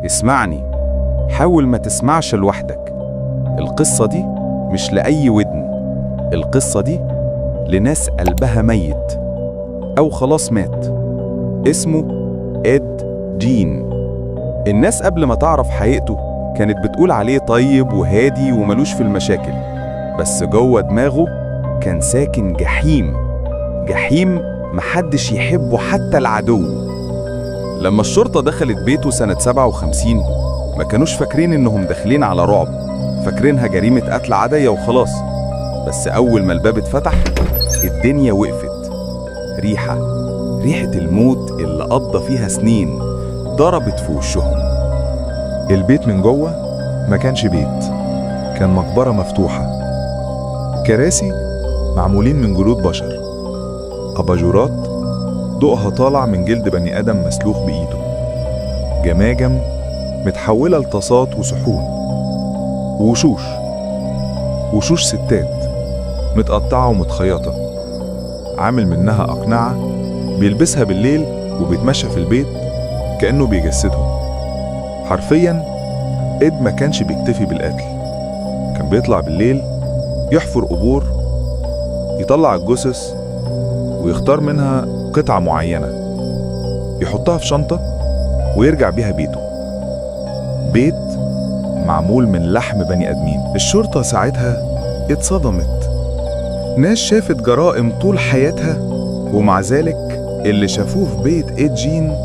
اسمعني، حاول ما تسمعش لوحدك. القصة دي مش لأي ودن، القصة دي لناس قلبها ميت أو خلاص مات. اسمه إد جين. الناس قبل ما تعرف حقيقته كانت بتقول عليه طيب وهادي وملوش في المشاكل، بس جوه دماغه كان ساكن جحيم، جحيم محدش يحبه حتى العدو. لما الشرطة دخلت بيته سنة 57 ما كانوش فاكرين إنهم داخلين على رعب، فاكرينها جريمة قتل عادية وخلاص. بس أول ما الباب اتفتح الدنيا وقفت. ريحة الموت اللي قضى فيها سنين ضربت في وشهم. البيت من جوه ما كانش بيت، كان مقبرة مفتوحة. كراسي معمولين من جلود بشر، أباجورات ضوءها طالع من جلد بني آدم مسلوخ بإيده، جماجم متحولة لطاسات وصحون، وشوش ستات متقطعة ومتخيطة، عامل منها أقنعة بيلبسها بالليل وبيتمشى في البيت كأنه بيجسدهم. حرفياً إد ما كانش بيكتفي بالقتل، كان بيطلع بالليل يحفر قبور، يطلع الجثث ويختار منها قطعة معينة يحطها في شنطة ويرجع بيها بيته. بيت معمول من لحم بني آدمين. الشرطة ساعتها اتصدمت، ناس شافت جرائم طول حياتها ومع ذلك اللي شافوه في بيت إد جين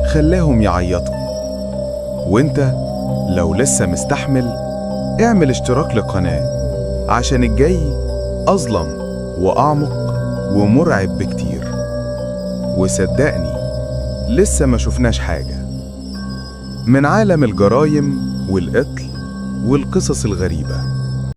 خلاهم يعيطوا. وانت لو لسه مستحمل اعمل اشتراك للقناة عشان الجاي أظلم وأعمق ومرعب بكتير. وصدقني لسه ما شفناش حاجة من عالم الجرايم والقتل والقصص الغريبة.